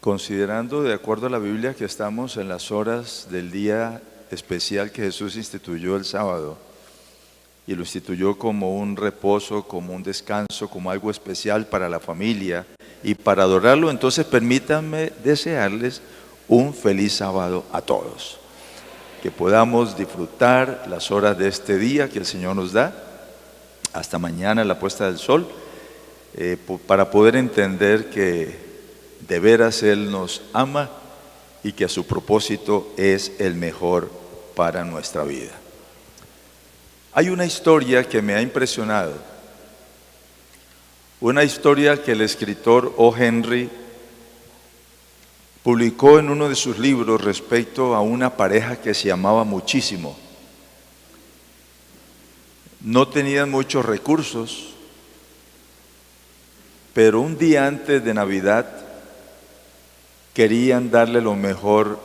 Considerando, de acuerdo a la Biblia, que estamos en las horas del día especial que Jesús instituyó el sábado, y lo instituyó como un reposo, como un descanso, como algo especial para la familia y para adorarlo, entonces permítanme desearles un feliz sábado a todos. Que podamos disfrutar las horas de este día que el Señor nos da, hasta mañana la puesta del sol, para poder entender que de veras Él nos ama y que su propósito es el mejor para nuestra vida. Hay una historia que me ha impresionado, una historia que el escritor O. Henry publicó en uno de sus libros respecto a una pareja que se amaba muchísimo. No tenían muchos recursos, pero un día antes de Navidad querían darle lo mejor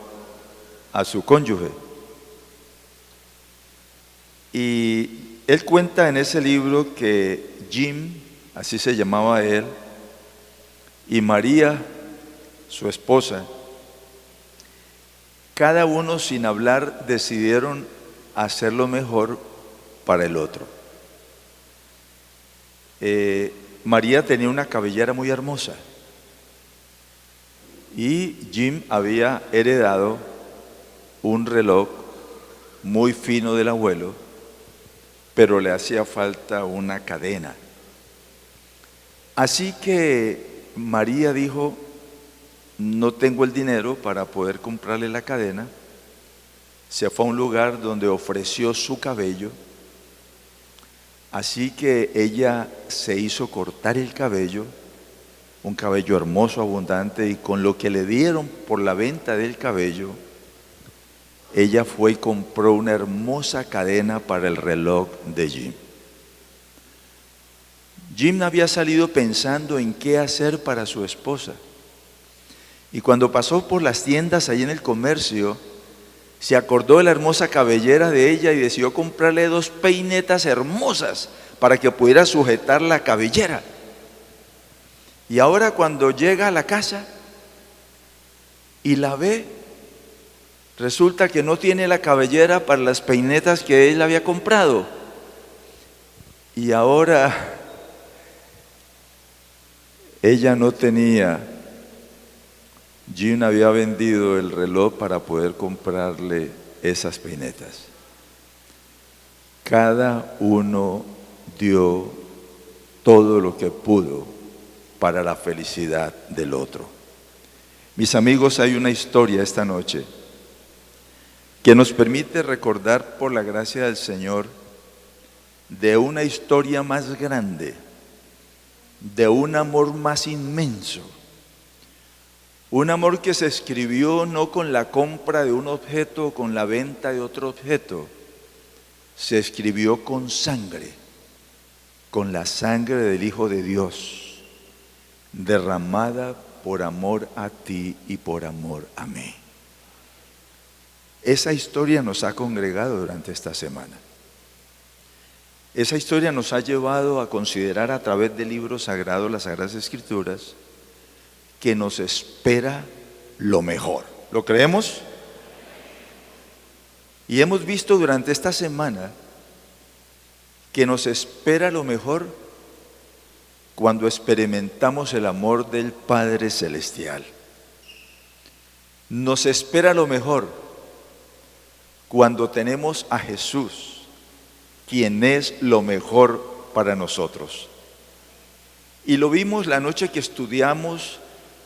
a su cónyuge. Y él cuenta en ese libro que Jim, así se llamaba él, y María, su esposa, cada uno sin hablar decidieron hacer lo mejor para el otro. María tenía una cabellera muy hermosa y Jim había heredado un reloj muy fino del abuelo, pero le hacía falta una cadena. Así que María dijo: no tengo el dinero para poder comprarle la cadena. Se fue a un lugar donde ofreció su cabello. Así que ella se hizo cortar el cabello, un cabello hermoso, abundante, y con lo que le dieron por la venta del cabello, ella fue y compró una hermosa cadena para el reloj de Jim. Jim había salido pensando en qué hacer para su esposa. Y cuando pasó por las tiendas ahí en el comercio, se acordó de la hermosa cabellera de ella y decidió comprarle 2 peinetas hermosas para que pudiera sujetar la cabellera. Y ahora cuando llega a la casa y la ve, resulta que no tiene la cabellera para las peinetas que él había comprado. Y ahora ella no tenía. Jim había vendido el reloj para poder comprarle esas peinetas. Cada uno dio todo lo que pudo para la felicidad del otro. Mis amigos, hay una historia esta noche que nos permite recordar, por la gracia del Señor, de una historia más grande, de un amor más inmenso. Un amor que se escribió no con la compra de un objeto o con la venta de otro objeto, se escribió con sangre, con la sangre del Hijo de Dios, derramada por amor a ti y por amor a mí. Esa historia nos ha congregado durante esta semana. Esa historia nos ha llevado a considerar a través del libro sagrado, las Sagradas Escrituras, que nos espera lo mejor. ¿Lo creemos? Y hemos visto durante esta semana que nos espera lo mejor cuando experimentamos el amor del Padre Celestial. Nos espera lo mejor cuando tenemos a Jesús, quien es lo mejor para nosotros. Y lo vimos la noche que estudiamos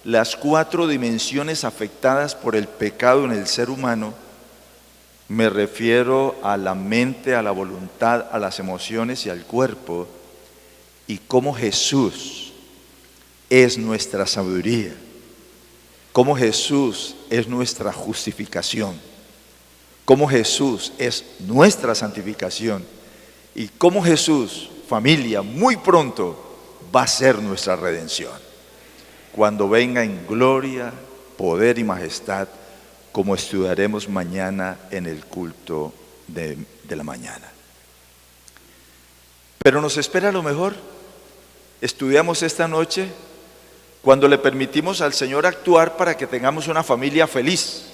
las 4 dimensiones afectadas por el pecado en el ser humano. Me refiero a la mente, a la voluntad, a las emociones y al cuerpo, y cómo Jesús es nuestra sabiduría, cómo Jesús es nuestra justificación, cómo Jesús es nuestra santificación, y cómo Jesús, familia, muy pronto va a ser nuestra redención, cuando venga en gloria, poder y majestad, como estudiaremos mañana en el culto de la mañana. Pero nos espera lo mejor. Estudiamos esta noche cuando le permitimos al Señor actuar para que tengamos una familia feliz.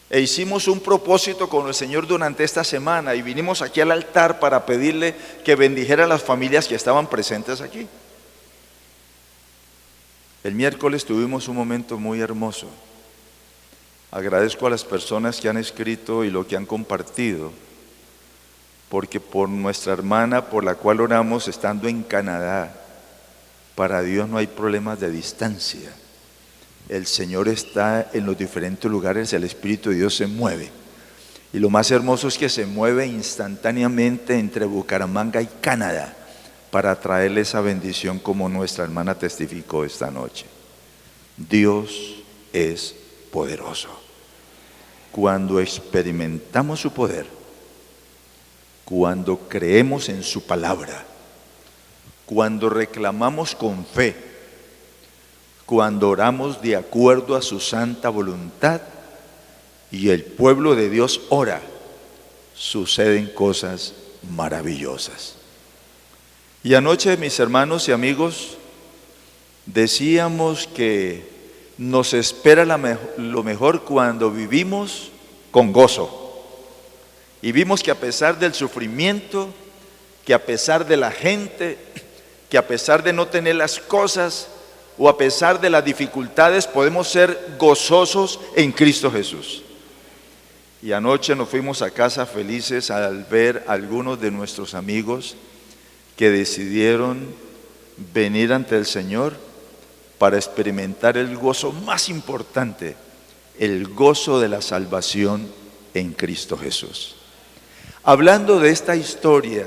E hicimos un propósito con el Señor durante esta semana y vinimos aquí al altar para pedirle que bendijera a las familias que estaban presentes aquí. El miércoles tuvimos un momento muy hermoso. Agradezco a las personas que han escrito y lo que han compartido, porque por nuestra hermana por la cual oramos estando en Canadá, para Dios no hay problemas de distancia. El Señor está en los diferentes lugares, el Espíritu de Dios se mueve. Y lo más hermoso es que se mueve instantáneamente entre Bucaramanga y Canadá para traerle esa bendición como nuestra hermana testificó esta noche. Dios es poderoso. Cuando experimentamos su poder, cuando creemos en su palabra, cuando reclamamos con fe, cuando oramos de acuerdo a su santa voluntad y el pueblo de Dios ora, suceden cosas maravillosas. Y anoche, mis hermanos y amigos, decíamos que nos espera lo mejor cuando vivimos con gozo. Y vimos que a pesar del sufrimiento, que a pesar de la gente, que a pesar de no tener las cosas, o a pesar de las dificultades, podemos ser gozosos en Cristo Jesús. Y anoche nos fuimos a casa felices al ver a algunos de nuestros amigos que decidieron venir ante el Señor para experimentar el gozo más importante, el gozo de la salvación en Cristo Jesús. Hablando de esta historia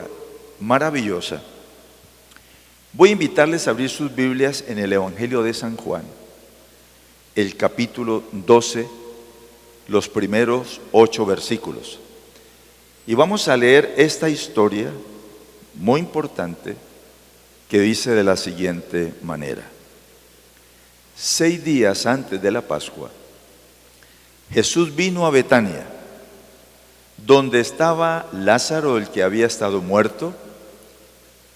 maravillosa, voy a invitarles a abrir sus Biblias en el Evangelio de San Juan, el capítulo 12, los primeros 8 versículos. Y vamos a leer esta historia muy importante que dice de la siguiente manera. 6 días antes de la Pascua, Jesús vino a Betania, donde estaba Lázaro, el que había estado muerto,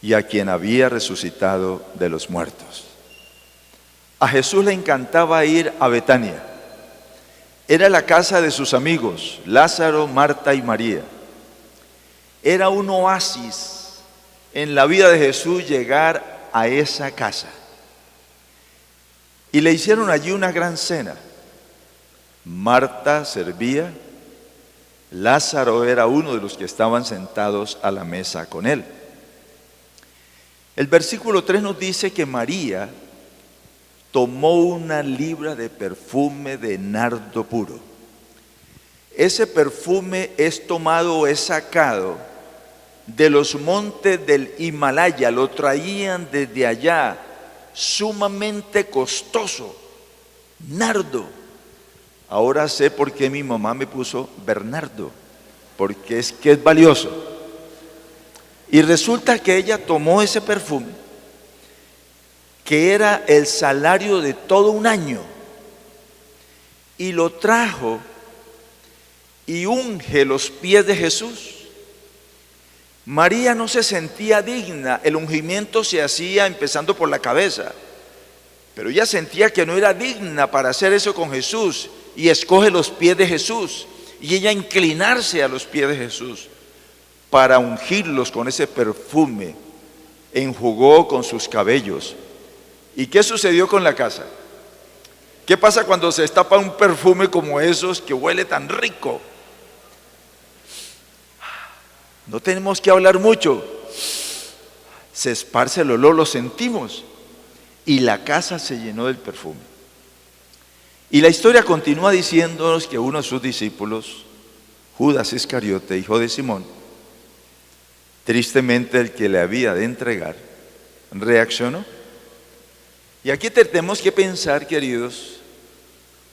y a quien había resucitado de los muertos. A Jesús le encantaba ir a Betania. Era la casa de sus amigos, Lázaro, Marta y María. Era un oasis en la vida de Jesús llegar a esa casa. Y le hicieron allí una gran cena. Marta servía, Lázaro era uno de los que estaban sentados a la mesa con él. El versículo 3 nos dice que María tomó una libra de perfume de nardo puro. Ese perfume es tomado o es sacado de los montes del Himalaya, lo traían desde allá, sumamente costoso, nardo. Ahora sé por qué mi mamá me puso Bernardo, porque es que es valioso. Y resulta que ella tomó ese perfume, que era el salario de todo un año, y lo trajo y unge los pies de Jesús. María no se sentía digna, el ungimiento se hacía empezando por la cabeza, pero ella sentía que no era digna para hacer eso con Jesús, y escoge los pies de Jesús, y ella inclinarse a los pies de Jesús para ungirlos con ese perfume, enjugó con sus cabellos. ¿Y qué sucedió con la casa? ¿Qué pasa cuando se destapa un perfume como esos que huele tan rico? No tenemos que hablar mucho, se esparce el olor, lo sentimos, y la casa se llenó del perfume. Y la historia continúa diciéndonos que uno de sus discípulos, Judas Iscariote, hijo de Simón, tristemente el que le había de entregar, reaccionó. Y aquí tenemos que pensar, queridos,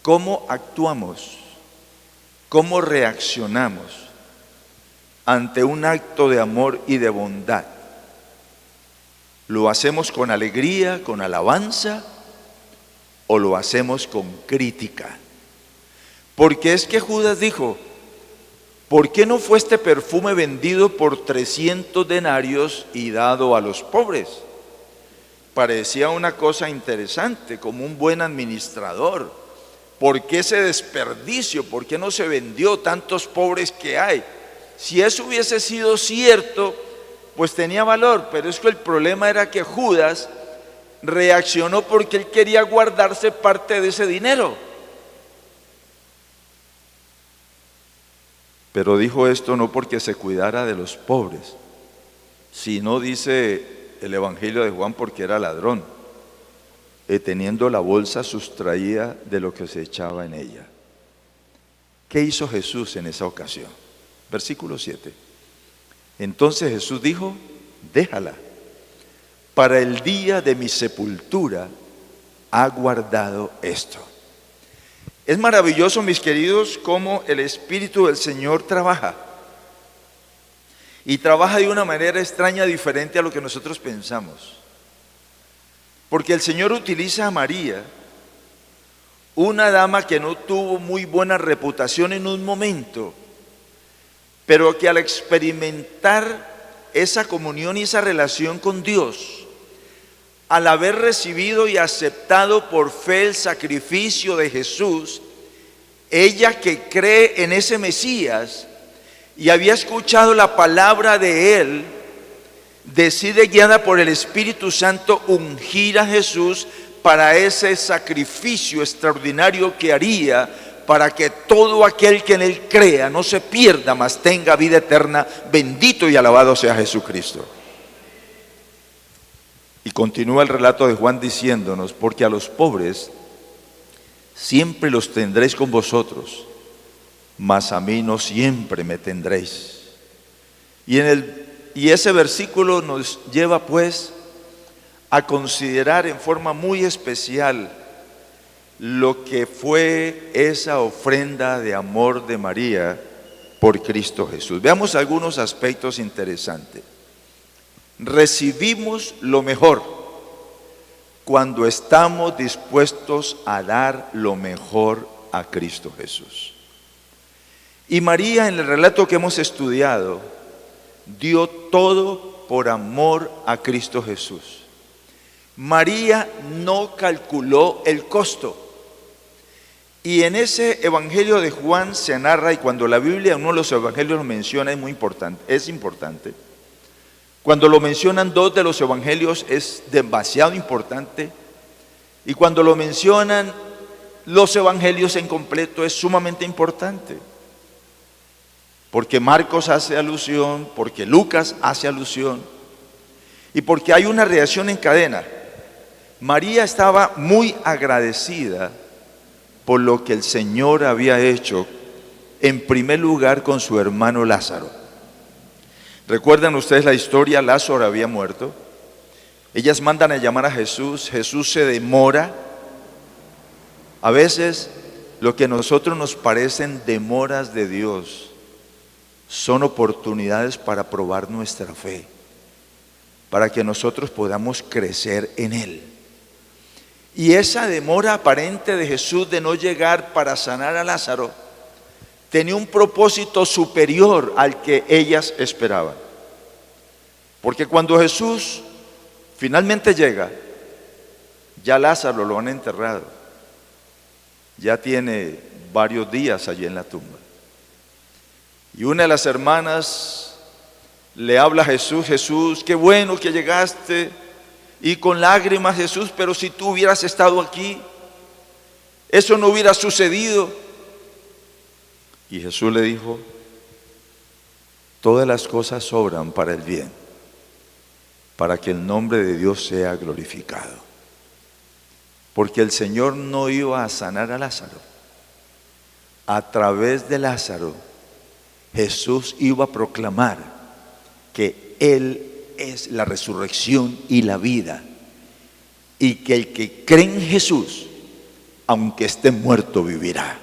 cómo actuamos, cómo reaccionamos ante un acto de amor y de bondad. ¿Lo hacemos con alegría, con alabanza, o lo hacemos con crítica? Porque es que Judas dijo: ¿por qué no fue este perfume vendido por 300 denarios y dado a los pobres? parecía una cosa interesante, como un buen administrador. ¿Por qué ese desperdicio? ¿Por qué no se vendió tantos pobres que hay? Si eso hubiese sido cierto, pues tenía valor, pero es que el problema era que Judas reaccionó porque él quería guardarse parte de ese dinero. Pero dijo esto no porque se cuidara de los pobres, sino, dice el Evangelio de Juan, porque era ladrón, teniendo la bolsa sustraída de lo que se echaba en ella. ¿Qué hizo Jesús en esa ocasión? Versículo 7. Entonces Jesús dijo: déjala, para el día de mi sepultura ha guardado esto. Es maravilloso, mis queridos, cómo el Espíritu del Señor trabaja. Y trabaja de una manera extraña, diferente a lo que nosotros pensamos. Porque el Señor utiliza a María, una dama que no tuvo muy buena reputación en un momento, pero que al experimentar esa comunión y esa relación con Dios, al haber recibido y aceptado por fe el sacrificio de Jesús, ella que cree en ese Mesías y había escuchado la palabra de Él, decide, guiada por el Espíritu Santo, ungir a Jesús para ese sacrificio extraordinario que haría para que todo aquel que en Él crea no se pierda, mas tenga vida eterna. Bendito y alabado sea Jesucristo. Y continúa el relato de Juan diciéndonos: porque a los pobres siempre los tendréis con vosotros, mas a mí no siempre me tendréis. Y ese versículo nos lleva pues a considerar en forma muy especial lo que fue esa ofrenda de amor de María por Cristo Jesús. Veamos algunos aspectos interesantes. Recibimos lo mejor cuando estamos dispuestos a dar lo mejor a Cristo Jesús. Y María, en el relato que hemos estudiado, dio todo por amor a Cristo Jesús. María no calculó el costo. Y en ese Evangelio de Juan se narra, y cuando la Biblia en uno de los evangelios lo menciona, es importante. Cuando lo mencionan dos de los evangelios es demasiado importante. Y cuando lo mencionan los evangelios en completo es sumamente importante. Porque Marcos hace alusión, porque Lucas hace alusión, y porque hay una reacción en cadena. María estaba muy agradecida por lo que el Señor había hecho, en primer lugar con su hermano Lázaro. ¿Recuerdan ustedes la historia? Lázaro había muerto. Ellas mandan a llamar a Jesús. Jesús se demora. A veces lo que a nosotros nos parecen demoras de Dios son oportunidades para probar nuestra fe, para que nosotros podamos crecer en Él. Y esa demora aparente de Jesús de no llegar para sanar a Lázaro tenía un propósito superior al que ellas esperaban. Porque cuando Jesús finalmente llega, ya Lázaro lo han enterrado. Ya tiene varios días allí en la tumba. Y una de las hermanas le habla a Jesús: Jesús, qué bueno que llegaste. Y con lágrimas: Jesús, pero si tú hubieras estado aquí, eso no hubiera sucedido. Y Jesús le dijo: todas las cosas obran para el bien, para que el nombre de Dios sea glorificado. Porque el Señor no iba a sanar a Lázaro. A través de Lázaro, Jesús iba a proclamar que Él es la resurrección y la vida, y que el que cree en Jesús, aunque esté muerto, vivirá.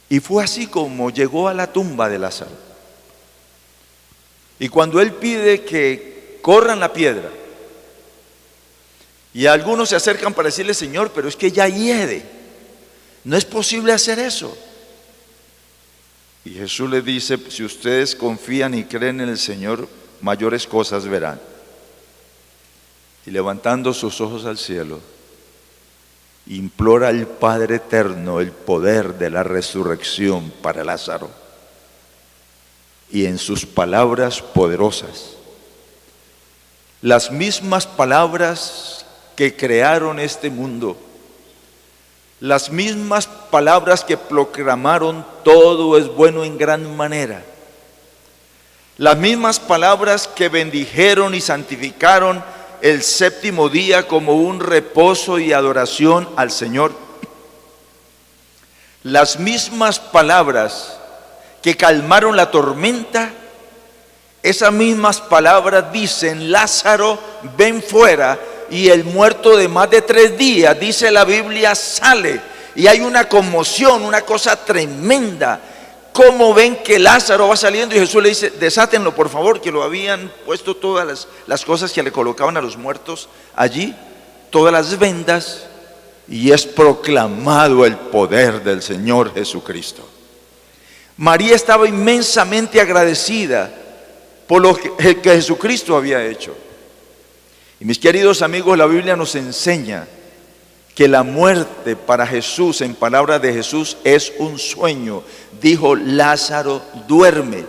Y fue así como llegó a la tumba de Lázaro. Y cuando él pide que corran la piedra, y algunos se acercan para decirle: Señor, pero es que ya hiede, no es posible hacer eso. Y Jesús le dice: si ustedes confían y creen en el Señor, mayores cosas verán. y levantando sus ojos al cielo, implora al Padre Eterno el poder de la resurrección para Lázaro. Y en sus palabras poderosas, las mismas palabras que crearon este mundo, las mismas palabras que proclamaron todo es bueno en gran manera, las mismas palabras que bendijeron y santificaron el séptimo día como un reposo y adoración al Señor, las mismas palabras que calmaron la tormenta, esas mismas palabras dicen: Lázaro, ven fuera. Y el muerto de más de 3 días, dice la Biblia, sale. Y hay una conmoción, una cosa tremenda. ¿Cómo ven que Lázaro va saliendo? Y Jesús le dice: desátenlo por favor, que lo habían puesto todas las cosas que le colocaban a los muertos allí, todas las vendas, y es proclamado el poder del Señor Jesucristo. María estaba inmensamente agradecida por lo que Jesucristo había hecho. Y mis queridos amigos, la Biblia nos enseña que la muerte para Jesús, en palabras de Jesús, es un sueño. Dijo: Lázaro, duerme.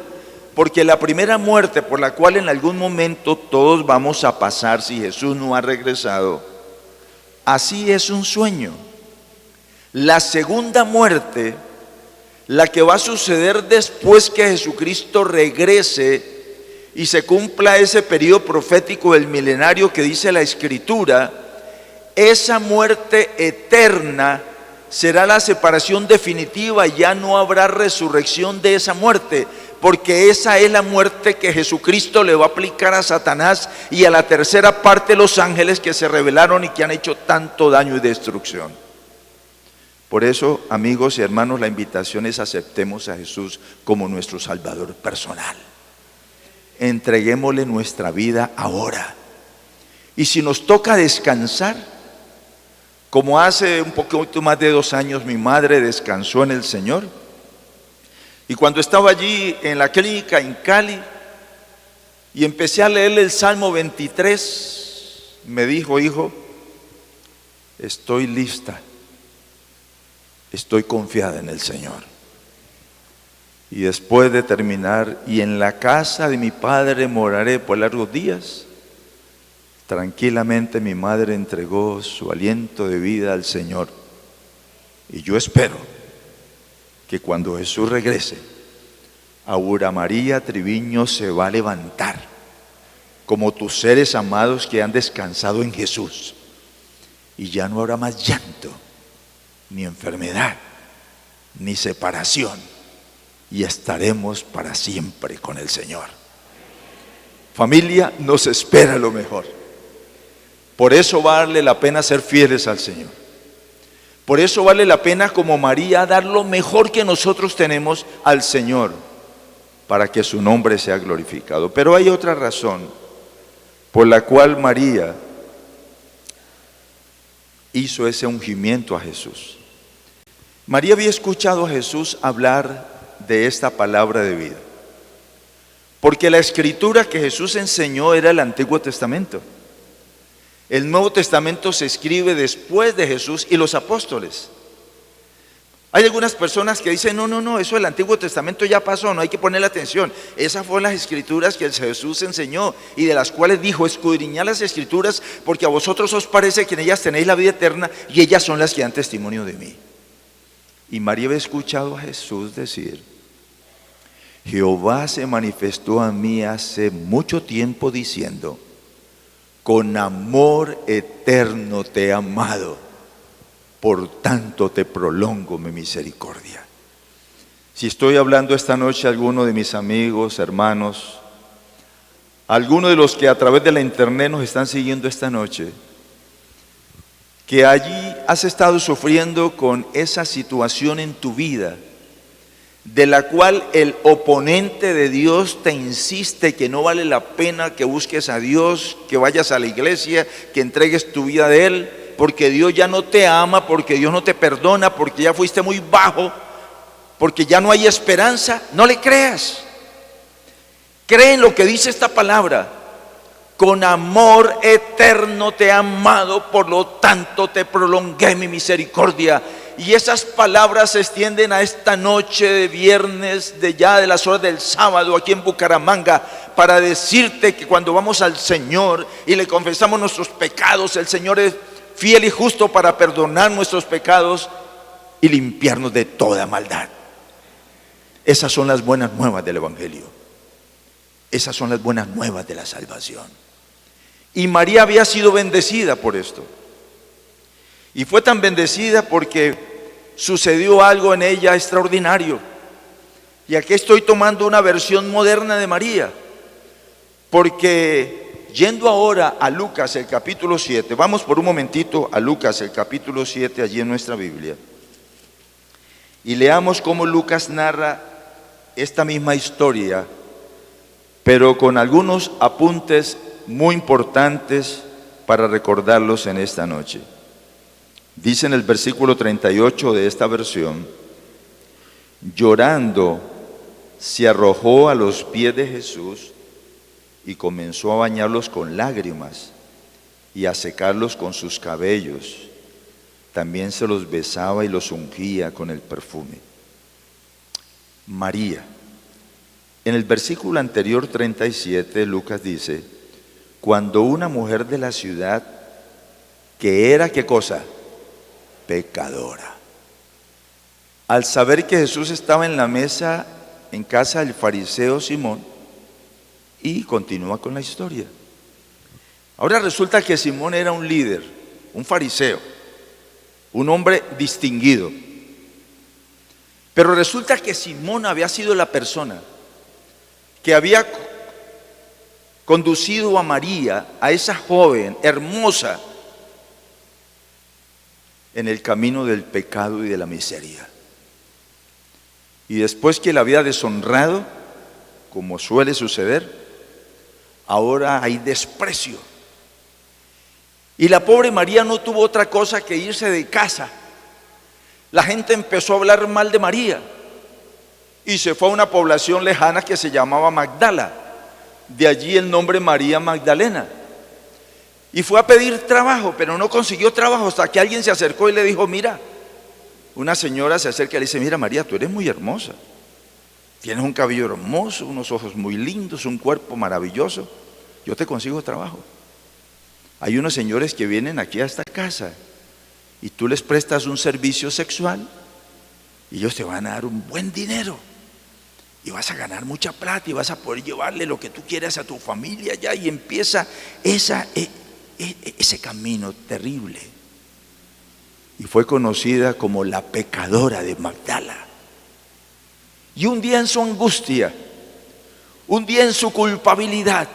Porque la primera muerte por la cual en algún momento todos vamos a pasar si Jesús no ha regresado, así es un sueño. La segunda muerte, la que va a suceder después que Jesucristo regrese y se cumpla ese periodo profético del milenario que dice la Escritura, esa muerte eterna será la separación definitiva. Ya no habrá resurrección de esa muerte, porque esa es la muerte que Jesucristo le va a aplicar a Satanás y a la tercera parte de los ángeles que se rebelaron y que han hecho tanto daño y destrucción. Por eso, amigos y hermanos, la invitación es: aceptemos a Jesús como nuestro Salvador personal. Entreguémosle nuestra vida ahora. Y si nos toca descansar, como hace un poquito más de 2 años mi madre descansó en el Señor, y cuando estaba allí en la clínica en Cali y empecé a leerle el Salmo 23, me dijo: hijo, estoy lista, estoy confiada en el Señor. Y después de terminar: y en la casa de mi padre moraré por largos días, tranquilamente mi madre entregó su aliento de vida al Señor. Y yo espero que cuando Jesús regrese, Aura María Triviño se va a levantar como tus seres amados que han descansado en Jesús, y ya no habrá más llanto, ni enfermedad, ni separación, y estaremos para siempre con el Señor. Familia, nos espera lo mejor. Por eso vale la pena ser fieles al Señor. Por eso vale la pena, como María, dar lo mejor que nosotros tenemos al Señor, para que su nombre sea glorificado. Pero hay otra razón por la cual María hizo ese ungimiento a Jesús. María había escuchado a Jesús hablar de esta palabra de vida, porque la escritura que Jesús enseñó era el Antiguo Testamento. El Nuevo Testamento se escribe después de Jesús y los apóstoles. Hay algunas personas que dicen: no, eso del Antiguo Testamento ya pasó, no hay que ponerle atención. Esas fueron las escrituras que Jesús enseñó y de las cuales dijo: escudriñad las escrituras, porque a vosotros os parece que en ellas tenéis la vida eterna, y ellas son las que dan testimonio de mí. Y María había escuchado a Jesús decir: Jehová se manifestó a mí hace mucho tiempo diciendo: con amor eterno te he amado, por tanto te prolongo mi misericordia. Si estoy hablando esta noche a alguno de mis amigos, hermanos, a alguno de los que a través de la internet nos están siguiendo esta noche, que allí has estado sufriendo con esa situación en tu vida, de la cual el oponente de Dios te insiste que no vale la pena que busques a Dios, que vayas a la iglesia, que entregues tu vida a Él, porque Dios ya no te ama, porque Dios no te perdona, porque ya fuiste muy bajo, porque ya no hay esperanza. No le creas. Cree en lo que dice esta palabra. con amor eterno te he amado, por lo tanto te prolongué mi misericordia. Y esas palabras se extienden a esta noche de viernes, de las horas del sábado aquí en Bucaramanga, para decirte que cuando vamos al Señor y le confesamos nuestros pecados, el Señor es fiel y justo para perdonar nuestros pecados y limpiarnos de toda maldad. Esas son las buenas nuevas del Evangelio. Esas son las buenas nuevas de la salvación. Y María había sido bendecida por esto. Y fue tan bendecida porque sucedió algo en ella extraordinario. Y aquí estoy tomando una versión moderna de María, porque yendo ahora a Lucas el capítulo 7, vamos por un momentito a Lucas el capítulo 7 allí en nuestra Biblia, y leamos cómo Lucas narra esta misma historia, pero con algunos apuntes muy importantes para recordarlos en esta noche. Dice en el versículo 38 de esta versión: llorando se arrojó a los pies de Jesús y comenzó a bañarlos con lágrimas y a secarlos con sus cabellos. También se los besaba y los ungía con el perfume. María. En el versículo anterior 37, Lucas dice: cuando una mujer de la ciudad, que era, ¿qué cosa? Pecadora, al saber que Jesús estaba en la mesa en casa del fariseo Simón, y continúa con la historia. Ahora resulta que Simón era un líder, un fariseo, un hombre distinguido. Pero resulta que Simón había sido la persona que había conducido a María, a esa joven hermosa, en el camino del pecado y de la miseria. Y después que la había deshonrado, como suele suceder, ahora hay desprecio. Y la pobre María no tuvo otra cosa que irse de casa. La gente empezó a hablar mal de María y se fue a una población lejana que se llamaba Magdala. De allí el nombre María Magdalena. Y fue a pedir trabajo, pero no consiguió trabajo hasta que alguien se acercó y le dijo: mira, una señora se acerca y le dice: mira María, tú eres muy hermosa, tienes un cabello hermoso, unos ojos muy lindos, un cuerpo maravilloso, yo te consigo trabajo. Hay unos señores que vienen aquí a esta casa y tú les prestas un servicio sexual y ellos te van a dar un buen dinero y vas a ganar mucha plata y vas a poder llevarle lo que tú quieras a tu familia ya. Y empieza ese camino terrible. Y fue conocida como la pecadora de Magdala. Y un día en su angustia, un día en su culpabilidad,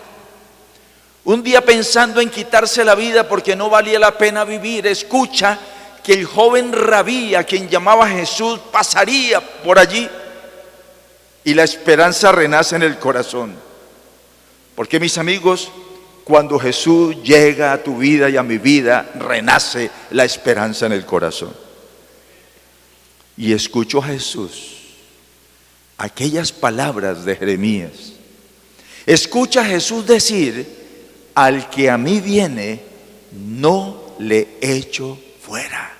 un día pensando en quitarse la vida porque no valía la pena vivir, escucha que el joven rabí, a quien llamaba Jesús, pasaría por allí, y la esperanza renace en el corazón. Porque, mis amigos, cuando Jesús llega a tu vida y a mi vida, renace la esperanza en el corazón. Y escucho a Jesús aquellas palabras de Jeremías. Escucha a Jesús decir: al que a mí viene, no le echo fuera.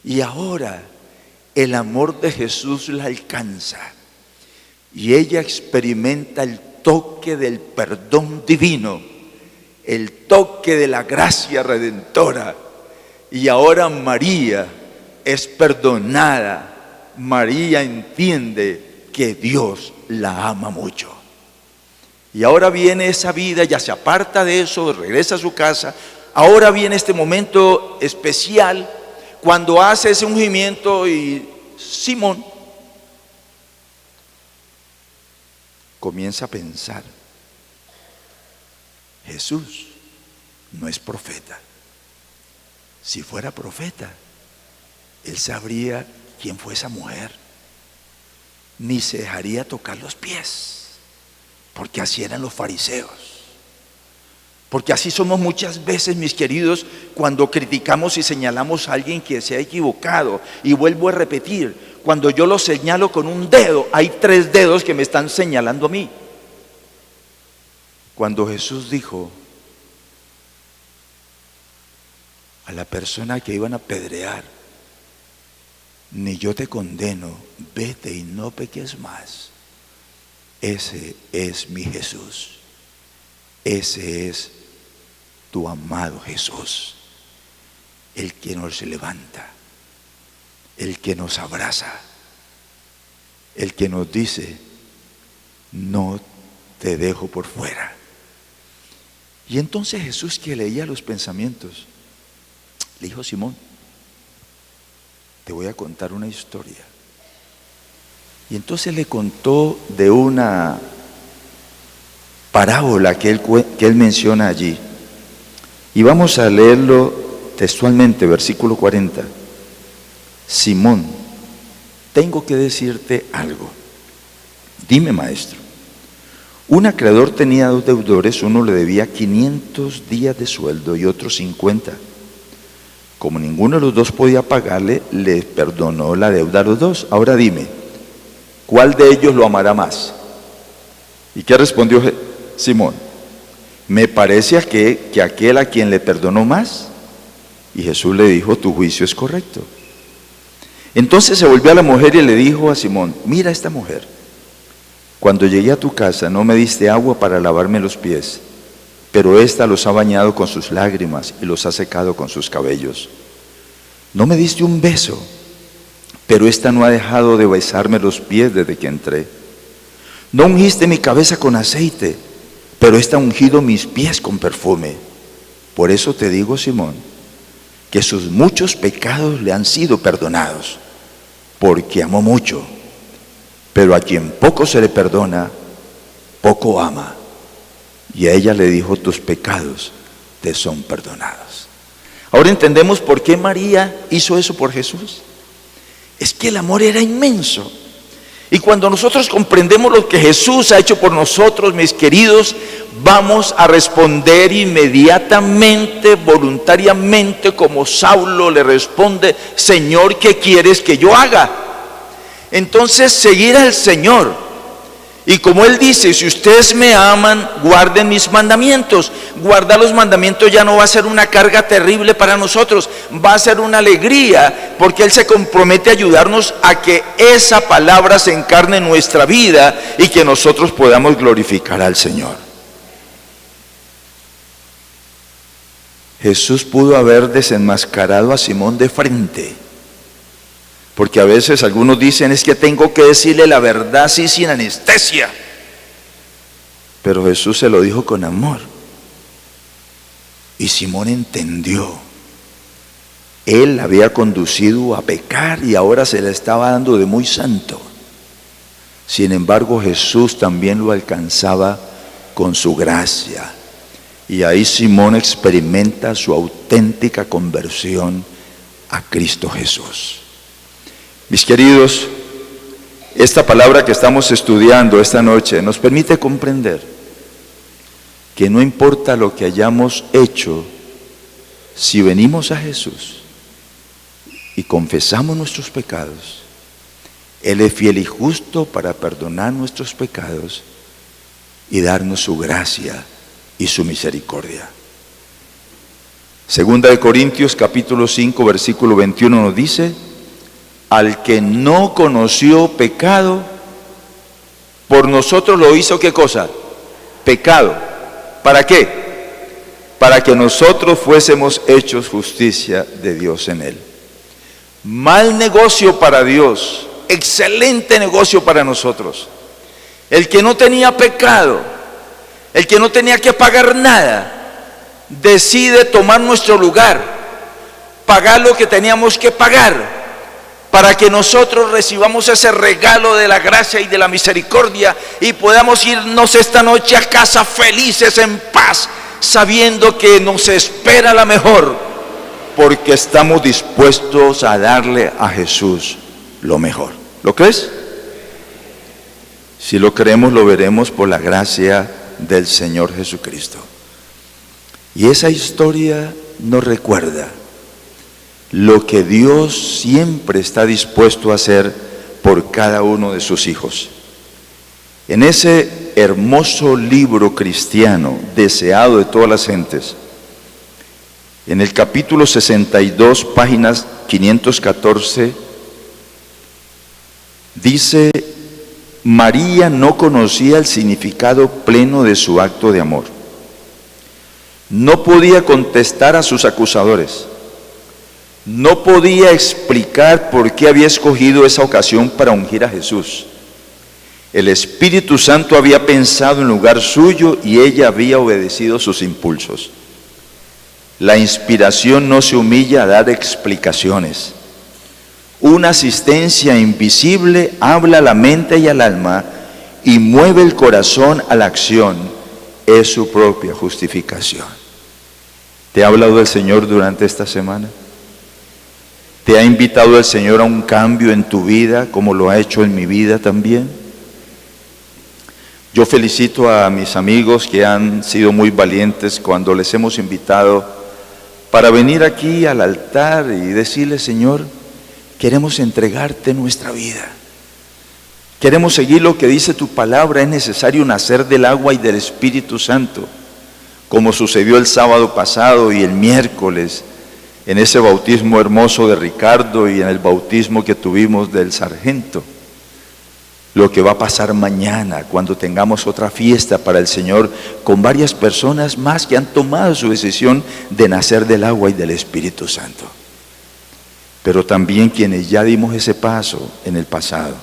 Y ahora el amor de Jesús la alcanza y ella experimenta el toque del perdón divino, el toque de la gracia redentora. Y ahora María es perdonada. María entiende que Dios la ama mucho. Y ahora viene esa vida, ya se aparta de eso, regresa a su casa. Ahora viene este momento especial cuando hace ese ungimiento y Simón comienza a pensar: Jesús no es profeta. Si fuera profeta, él sabría quién fue esa mujer, ni se dejaría tocar los pies, porque así eran los fariseos. Porque así somos muchas veces, mis queridos, cuando criticamos y señalamos a alguien que se ha equivocado. Y vuelvo a repetir, cuando yo lo señalo con un dedo, hay 3 dedos que me están señalando a mí. Cuando Jesús dijo a la persona que iban a apedrear: ni yo te condeno, vete y no peques más. Ese es mi Jesús. Ese es tu amado Jesús, el que nos levanta, el que nos abraza, el que nos dice: no te dejo por fuera. Y entonces Jesús, que leía los pensamientos, le dijo: Simón, te voy a contar una historia. Y entonces le contó de una parábola que él menciona allí. Y vamos a leerlo textualmente, versículo 40. Simón, tengo que decirte algo. Dime, maestro. Un acreedor tenía 2 deudores, uno le debía 500 días de sueldo y otro 50. Como ninguno de los dos podía pagarle, le perdonó la deuda a los dos. Ahora dime, ¿cuál de ellos lo amará más? ¿Y qué respondió Simón? Me parece que aquel a quien le perdonó más. Y Jesús le dijo: tu juicio es correcto. Entonces se volvió a la mujer y le dijo a Simón: mira esta mujer. Cuando llegué a tu casa no me diste agua para lavarme los pies, pero ésta los ha bañado con sus lágrimas y los ha secado con sus cabellos. No me diste un beso, pero ésta no ha dejado de besarme los pies desde que entré. No ungiste mi cabeza con aceite, pero ésta ha ungido mis pies con perfume. Por eso te digo, Simón, que sus muchos pecados le han sido perdonados, porque amó mucho. Pero a quien poco se le perdona, poco ama. Y a ella le dijo: tus pecados te son perdonados. Ahora entendemos por qué María hizo eso por Jesús. Es que el amor era inmenso. Y cuando nosotros comprendemos lo que Jesús ha hecho por nosotros, mis queridos, vamos a responder inmediatamente, voluntariamente, como Saulo le responde: Señor, ¿qué quieres que yo haga? Entonces, seguir al Señor. Y como Él dice: si ustedes me aman, guarden mis mandamientos. Guardar los mandamientos ya no va a ser una carga terrible para nosotros, va a ser una alegría, porque Él se compromete a ayudarnos a que esa palabra se encarne en nuestra vida y que nosotros podamos glorificar al Señor. Jesús pudo haber desenmascarado a Simón de frente, porque a veces algunos dicen: es que tengo que decirle la verdad así sin anestesia. Pero Jesús se lo dijo con amor. Y Simón entendió. Él la había conducido a pecar y ahora se le estaba dando de muy santo. Sin embargo, Jesús también lo alcanzaba con su gracia. Y ahí Simón experimenta su auténtica conversión a Cristo Jesús. Mis queridos, esta palabra que estamos estudiando esta noche nos permite comprender que no importa lo que hayamos hecho, si venimos a Jesús y confesamos nuestros pecados, Él es fiel y justo para perdonar nuestros pecados y darnos su gracia y su misericordia. Segunda de Corintios capítulo 5 versículo 21 nos dice: al que no conoció pecado, por nosotros lo hizo, ¿qué cosa? Pecado. ¿Para qué? Para que nosotros fuésemos hechos justicia de Dios en él. Mal negocio para Dios, excelente negocio para nosotros. El que no tenía pecado, el que no tenía que pagar nada, decide tomar nuestro lugar, pagar lo que teníamos que pagar, para que nosotros recibamos ese regalo de la gracia y de la misericordia y podamos irnos esta noche a casa felices, en paz, sabiendo que nos espera la mejor, porque estamos dispuestos a darle a Jesús lo mejor. ¿Lo crees? Si lo creemos, lo veremos por la gracia del Señor Jesucristo. Y esa historia nos recuerda lo que Dios siempre está dispuesto a hacer por cada uno de sus hijos. En ese hermoso libro cristiano, deseado de todas las gentes, en el capítulo 62, páginas 514, dice: María no conocía el significado pleno de su acto de amor. No podía contestar a sus acusadores. No podía explicar por qué había escogido esa ocasión para ungir a Jesús. El Espíritu Santo había pensado en lugar suyo y ella había obedecido sus impulsos. La inspiración no se humilla a dar explicaciones. Una asistencia invisible habla a la mente y al alma y mueve el corazón a la acción. Es su propia justificación. ¿Te ha hablado el Señor durante esta semana? ¿Te ha invitado el Señor a un cambio en tu vida, como lo ha hecho en mi vida también? Yo felicito a mis amigos que han sido muy valientes cuando les hemos invitado para venir aquí al altar y decirle: Señor, queremos entregarte nuestra vida. Queremos seguir lo que dice tu palabra. Es necesario nacer del agua y del Espíritu Santo, como sucedió el sábado pasado y el miércoles, en ese bautismo hermoso de Ricardo y en el bautismo que tuvimos del sargento. Lo que va a pasar mañana cuando tengamos otra fiesta para el Señor con varias personas más que han tomado su decisión de nacer del agua y del Espíritu Santo. Pero también quienes ya dimos ese paso en el pasado,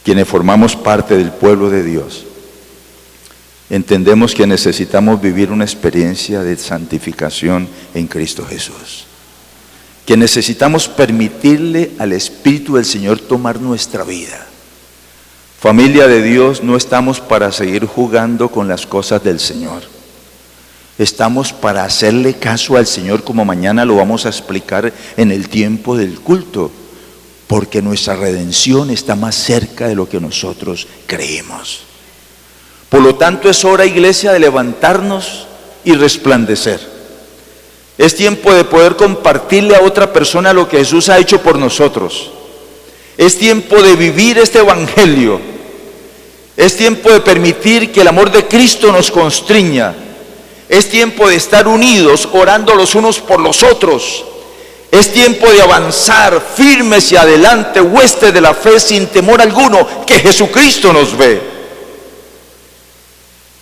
quienes formamos parte del pueblo de Dios, entendemos que necesitamos vivir una experiencia de santificación en Cristo Jesús, que necesitamos permitirle al Espíritu del Señor tomar nuestra vida. Familia de Dios, no estamos para seguir jugando con las cosas del Señor. Estamos para hacerle caso al Señor, como mañana lo vamos a explicar en el tiempo del culto, porque nuestra redención está más cerca de lo que nosotros creemos. Por lo tanto, es hora, iglesia, de levantarnos y resplandecer. Es tiempo de poder compartirle a otra persona lo que Jesús ha hecho por nosotros. Es tiempo de vivir este evangelio. Es tiempo de permitir que el amor de Cristo nos constriña. Es tiempo de estar unidos, orando los unos por los otros. Es tiempo de avanzar firmes y adelante, huestes de la fe, sin temor alguno, que Jesucristo nos ve.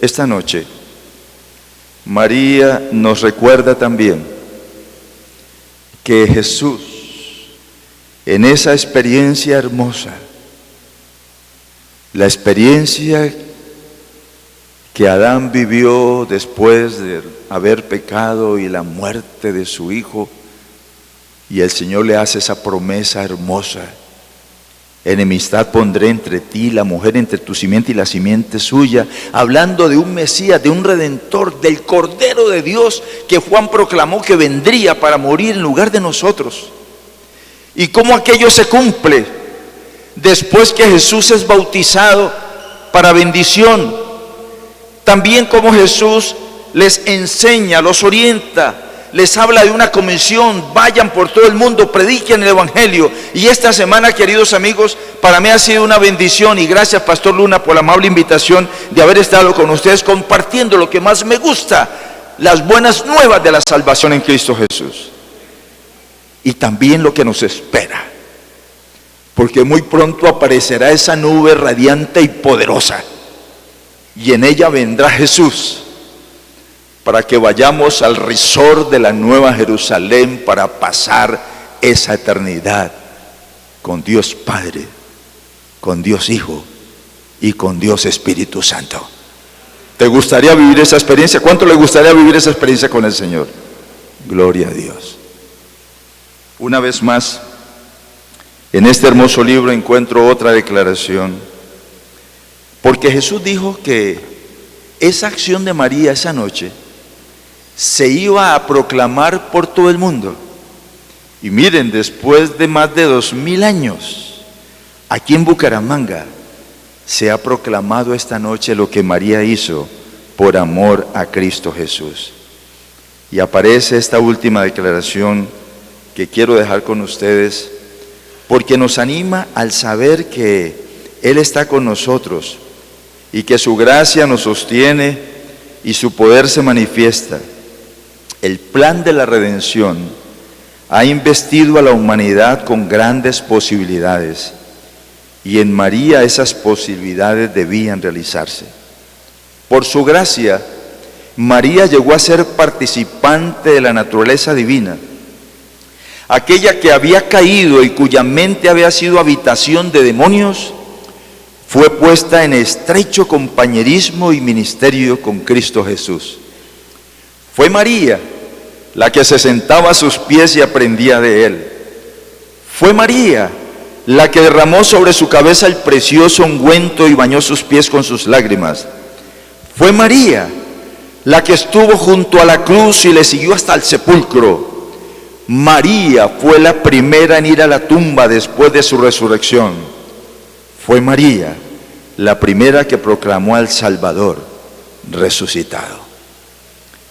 Esta noche, María nos recuerda también que Jesús, en esa experiencia hermosa, la experiencia que Adán vivió después de haber pecado y la muerte de su hijo, y el Señor le hace esa promesa hermosa: enemistad pondré entre ti y la mujer, entre tu simiente y la simiente suya, hablando de un Mesías, de un Redentor, del Cordero de Dios que Juan proclamó que vendría para morir en lugar de nosotros. Y cómo aquello se cumple después que Jesús es bautizado para bendición. También cómo Jesús les enseña, los orienta, les habla de una comisión: vayan por todo el mundo, prediquen el evangelio. Y esta semana, queridos amigos, para mí ha sido una bendición, y gracias, Pastor Luna, por la amable invitación de haber estado con ustedes compartiendo lo que más me gusta, las buenas nuevas de la salvación en Cristo Jesús. Y también lo que nos espera, porque muy pronto aparecerá esa nube radiante y poderosa, y en ella vendrá Jesús, para que vayamos al resort de la Nueva Jerusalén para pasar esa eternidad con Dios Padre, con Dios Hijo y con Dios Espíritu Santo. ¿Te gustaría vivir esa experiencia? ¿Cuánto le gustaría vivir esa experiencia con el Señor? Gloria a Dios. Una vez más, en este hermoso libro encuentro otra declaración, porque Jesús dijo que esa acción de María esa noche se iba a proclamar por todo el mundo. Y miren, después de más de 2000 años, aquí en Bucaramanga, se ha proclamado esta noche lo que María hizo por amor a Cristo Jesús. Y aparece esta última declaración que quiero dejar con ustedes, porque nos anima al saber que Él está con nosotros y que su gracia nos sostiene y su poder se manifiesta. El plan de la redención ha investido a la humanidad con grandes posibilidades y en María esas posibilidades debían realizarse. Por su gracia, María llegó a ser participante de la naturaleza divina, aquella que había caído y cuya mente había sido habitación de demonios, fue puesta en estrecho compañerismo y ministerio con Cristo Jesús. Fue María la que se sentaba a sus pies y aprendía de Él. Fue María la que derramó sobre su cabeza el precioso ungüento y bañó sus pies con sus lágrimas. Fue María la que estuvo junto a la cruz y le siguió hasta el sepulcro. María fue la primera en ir a la tumba después de su resurrección. Fue María la primera que proclamó al Salvador resucitado.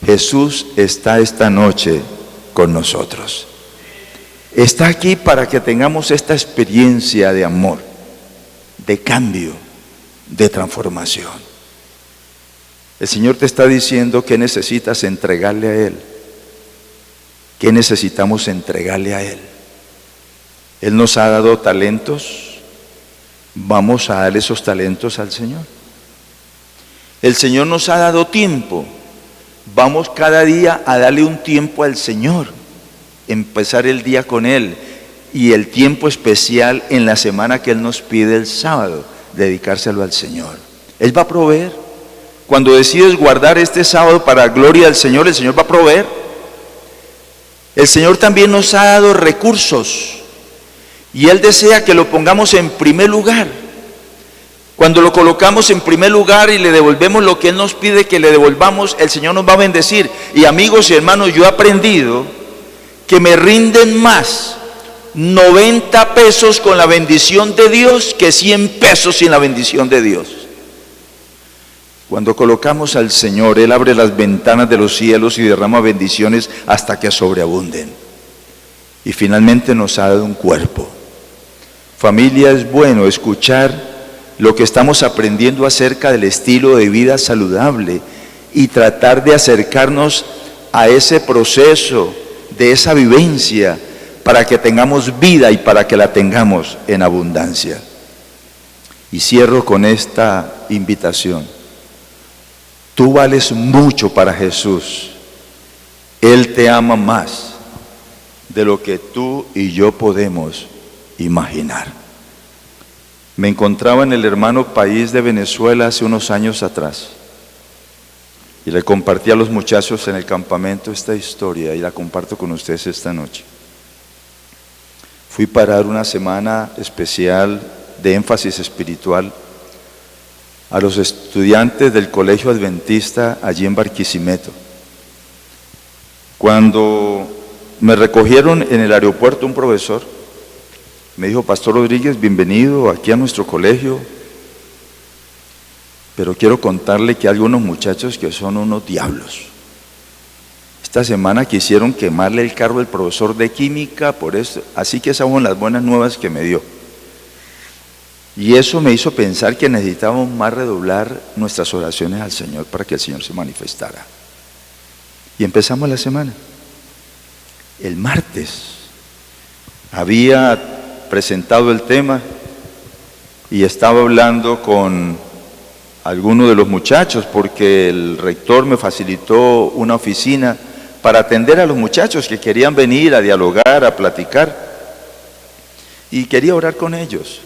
Jesús está esta noche con nosotros. Está aquí para que tengamos esta experiencia de amor, de cambio, de transformación. El Señor te está diciendo que necesitas entregarle a Él. ¿Qué necesitamos entregarle a Él? Él nos ha dado talentos. Vamos a dar esos talentos al Señor. El Señor nos ha dado tiempo. Vamos cada día a darle un tiempo al Señor. Empezar el día con Él y el tiempo especial en la semana que Él nos pide el sábado, dedicárselo al Señor. Él va a proveer. Cuando decides guardar este sábado para gloria del Señor, el Señor va a proveer. El Señor también nos ha dado recursos y Él desea que lo pongamos en primer lugar. Cuando lo colocamos en primer lugar y le devolvemos lo que Él nos pide que le devolvamos, el Señor nos va a bendecir. Y amigos y hermanos, yo he aprendido que me rinden más 90 pesos con la bendición de Dios que 100 pesos sin la bendición de Dios. Cuando colocamos al Señor, Él abre las ventanas de los cielos y derrama bendiciones hasta que sobreabunden. Y finalmente nos ha dado un cuerpo. Familia, es bueno escuchar lo que estamos aprendiendo acerca del estilo de vida saludable y tratar de acercarnos a ese proceso, de esa vivencia, para que tengamos vida y para que la tengamos en abundancia. Y cierro con esta invitación. Tú vales mucho para Jesús. Él te ama más de lo que tú y yo podemos imaginar. Me encontraba en el hermano país de Venezuela hace unos años atrás y le compartí a los muchachos en el campamento esta historia y la comparto con ustedes esta noche. Fui para dar una semana especial de énfasis espiritual a los estudiantes del colegio adventista allí en Barquisimeto. Cuando me recogieron en el aeropuerto un profesor, me dijo: Pastor Rodríguez, bienvenido aquí a nuestro colegio, pero quiero contarle que hay algunos muchachos que son unos diablos. Esta semana quisieron quemarle el carro al profesor de química, por eso, así que esas son las buenas nuevas que me dio. Y eso me hizo pensar que necesitábamos más redoblar nuestras oraciones al Señor para que el Señor se manifestara. Y empezamos la semana. El martes había presentado el tema y estaba hablando con alguno de los muchachos porque el rector me facilitó una oficina para atender a los muchachos que querían venir a dialogar, a platicar, y quería orar con ellos.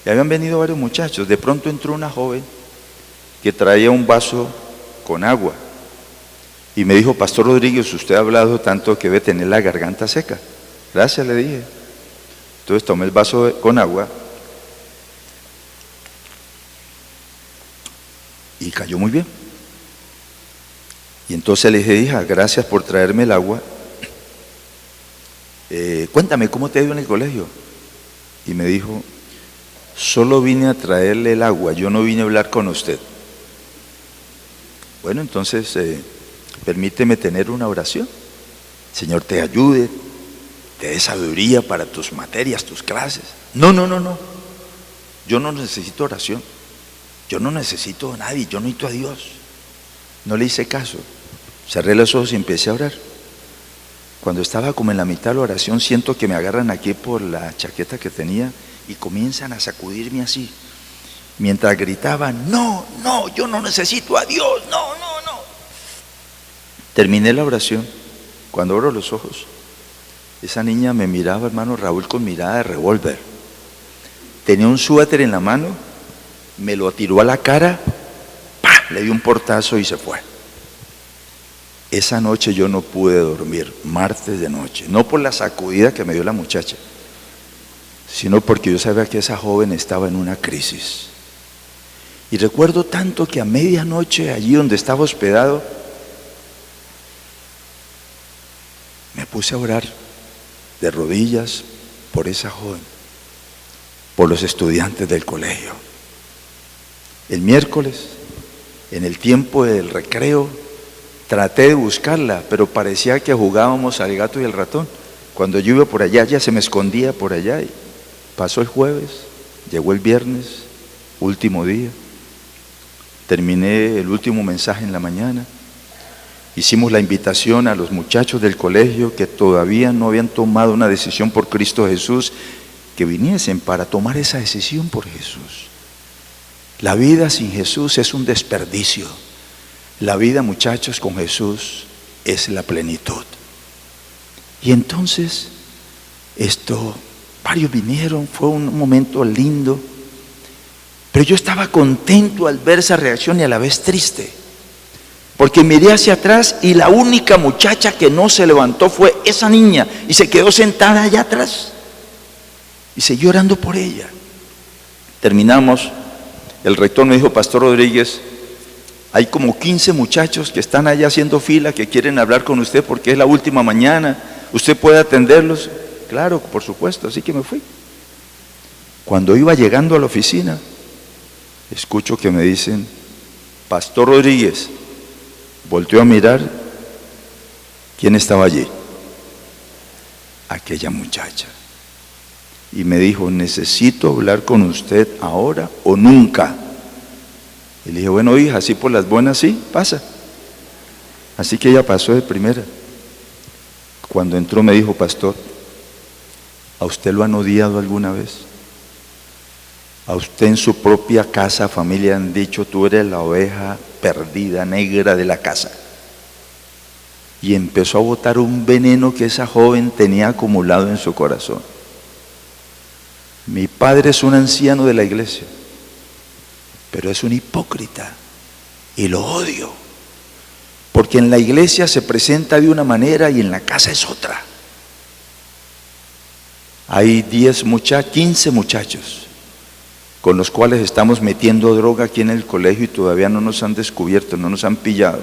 Y habían venido varios muchachos. De pronto entró una joven que traía un vaso con agua y me dijo: Pastor Rodríguez, usted ha hablado tanto que debe tener la garganta seca. Gracias, le dije. Entonces tomé el vaso con agua y cayó muy bien. Y entonces le dije: hija, gracias por traerme el agua. Cuéntame, ¿cómo te ha ido en el colegio? Y me dijo: solo vine a traerle el agua, yo no vine a hablar con usted. Bueno, entonces permíteme tener una oración. Señor te ayude, te dé sabiduría para tus materias, tus clases. No, yo no necesito oración. yo no necesito a nadie, yo necesito a Dios. No le hice caso, cerré los ojos y empecé a orar. Cuando estaba como en la mitad de la oración, siento que me agarran aquí por la chaqueta que tenía y comienzan a sacudirme así, mientras gritaban, no, no, yo no necesito a Dios, no, no, no. Terminé la oración. Cuando abro los ojos, esa niña me miraba, hermano Raúl, con mirada de revólver. Tenía un suéter en la mano, me lo tiró a la cara, ¡pah!, le dio un portazo y se fue. Esa noche yo no pude dormir, martes de noche, no por la sacudida que me dio la muchacha, sino porque yo sabía que esa joven estaba en una crisis. Y recuerdo tanto que a medianoche, allí donde estaba hospedado, me puse a orar de rodillas por esa joven, por los estudiantes del colegio. El miércoles, en el tiempo del recreo, traté de buscarla, pero parecía que jugábamos al gato y el ratón. Cuando yo iba por allá, ella se me escondía por allá. Y pasó el jueves, llegó el viernes, último día. Terminé el último mensaje en la mañana. Hicimos la invitación a los muchachos del colegio que todavía no habían tomado una decisión por Cristo Jesús, que viniesen para tomar esa decisión por Jesús. La vida sin Jesús es un desperdicio. La vida, muchachos, con Jesús es la plenitud. Y entonces, varios vinieron, fue un momento lindo, pero yo estaba contento al ver esa reacción y a la vez triste, porque miré hacia atrás y la única muchacha que no se levantó fue esa niña y se quedó sentada allá atrás y seguí orando por ella. Terminamos, el rector me dijo, Pastor Rodríguez, hay como 15 muchachos que están allá haciendo fila, que quieren hablar con usted porque es la última mañana, ¿usted puede atenderlos? Claro, por supuesto, así que me fui. Cuando iba llegando a la oficina, escucho que me dicen, Pastor Rodríguez. Volteó a mirar, ¿quién estaba allí? Aquella muchacha. Y me dijo, necesito hablar con usted ahora o nunca. Y le dije, bueno, hija, así por las buenas, sí, pasa. Así que ella pasó de primera. Cuando entró me dijo, Pastor, ¿a usted lo han odiado alguna vez? A usted en su propia casa, familia, han dicho, tú eres la oveja perdida, negra de la casa. Y empezó a botar un veneno que esa joven tenía acumulado en su corazón. Mi padre es un anciano de la iglesia, pero es un hipócrita y lo odio, porque en la iglesia se presenta de una manera y en la casa es otra. Hay 15 muchachos con los cuales estamos metiendo droga aquí en el colegio y todavía no nos han descubierto, no nos han pillado.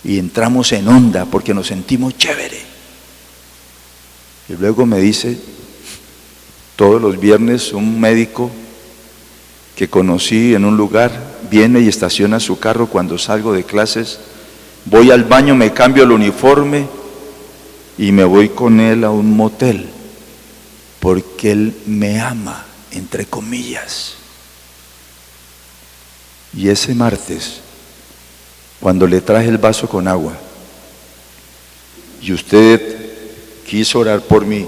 Y entramos en onda porque nos sentimos chévere. Y luego me dice, todos los viernes un médico que conocí en un lugar viene y estaciona su carro cuando salgo de clases, voy al baño, me cambio el uniforme y me voy con él a un motel, porque él me ama, entre comillas. Y ese martes, cuando le traje el vaso con agua y usted quiso orar por mí,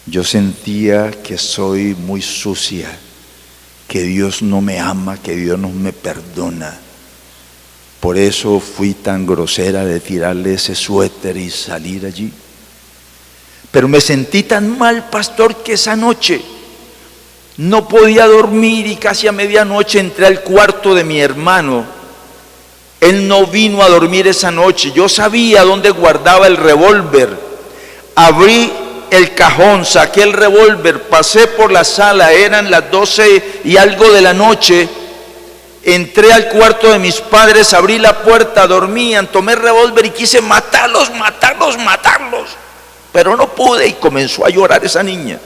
yo sentía que soy muy sucia, que Dios no me ama, que Dios no me perdona. Por eso fui tan grosera de tirarle ese suéter y salir allí. Pero me sentí tan mal, pastor, que esa noche no podía dormir y casi a medianoche entré al cuarto de mi hermano. Él no vino a dormir esa noche. Yo sabía dónde guardaba el revólver. Abrí el cajón, saqué el revólver, pasé por la sala, eran las 12 y algo de la noche. Entré al cuarto de mis padres, abrí la puerta, dormían, tomé el revólver y quise matarlos. Pero no pude y comenzó a llorar esa niña.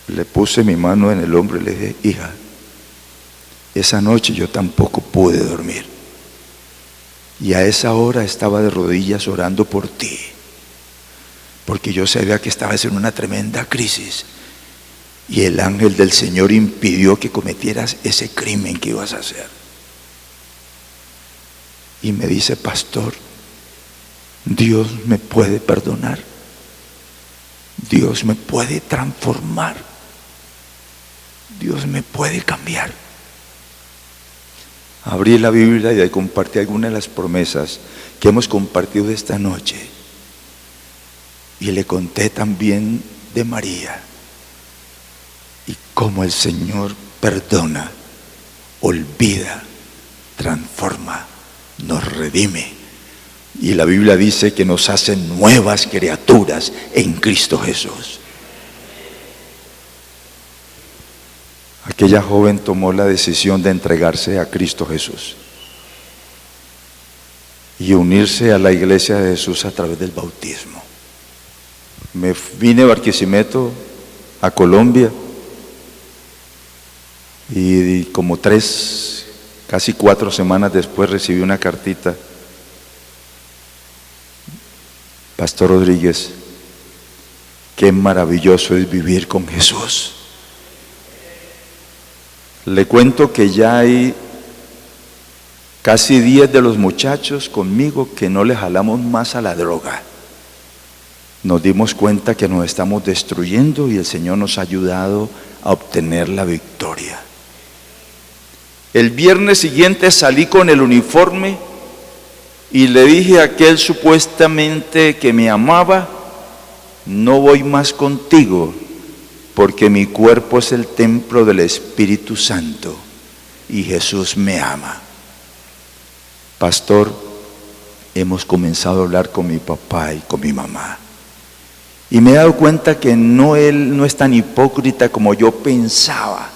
Le puse mi mano en el hombro y le dije, hija, esa noche yo tampoco pude dormir. Y a esa hora estaba de rodillas orando por ti. porque yo sabía que estabas en una tremenda crisis y el ángel del Señor impidió que cometieras ese crimen que ibas a hacer. Y me dice: pastor, Dios me puede perdonar, Dios me puede transformar, Dios me puede cambiar. Abrí la Biblia y compartí algunas de las promesas que hemos compartido esta noche. Y le conté también de María y cómo el Señor perdona, olvida, transforma, nos redime. Y la Biblia dice que nos hace nuevas criaturas en Cristo Jesús. Aquella joven tomó la decisión de entregarse a Cristo Jesús y unirse a la iglesia de Jesús a través del bautismo. Me vine de Barquisimeto a Colombia y como 3, casi 4 semanas después recibí una cartita: Pastor Rodríguez, qué maravilloso es vivir con Jesús. Le cuento que ya hay casi 10 de los muchachos conmigo que no le jalamos más a la droga. Nos dimos cuenta que nos estamos destruyendo y el Señor nos ha ayudado a obtener la victoria. El viernes siguiente salí con el uniforme y le dije a aquel supuestamente que me amaba: no voy más contigo, porque mi cuerpo es el templo del Espíritu Santo y Jesús me ama. Pastor, hemos comenzado a hablar con mi papá y con mi mamá. Y me he dado cuenta que él no es tan hipócrita como yo pensaba.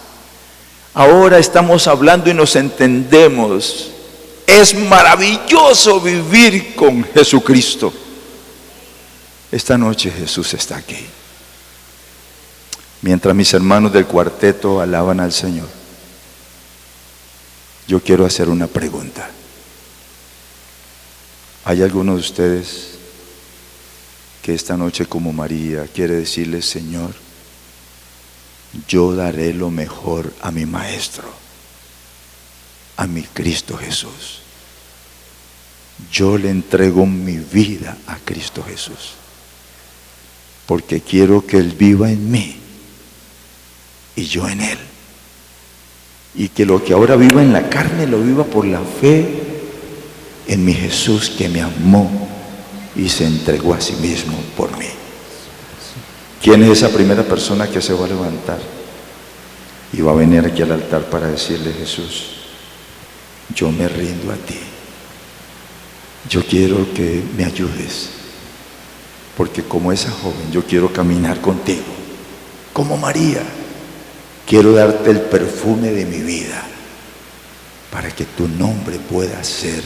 Ahora estamos hablando y nos entendemos. Es maravilloso vivir con Jesucristo. Esta noche Jesús está aquí. Mientras mis hermanos del cuarteto alaban al Señor, yo quiero hacer una pregunta. ¿Hay alguno de ustedes que esta noche, como María, quiere decirle: Señor, yo daré lo mejor a mi Maestro, a mi Cristo Jesús? Yo le entrego mi vida a Cristo Jesús, porque quiero que Él viva en mí y yo en Él, y que lo que ahora viva en la carne lo viva por la fe en mi Jesús, que me amó y se entregó a sí mismo por mí. ¿Quién es esa primera persona que se va a levantar y va a venir aquí al altar para decirle: Jesús, yo me rindo a ti, yo quiero que me ayudes, porque como esa joven yo quiero caminar contigo, como María, quiero darte el perfume de mi vida, para que tu nombre pueda ser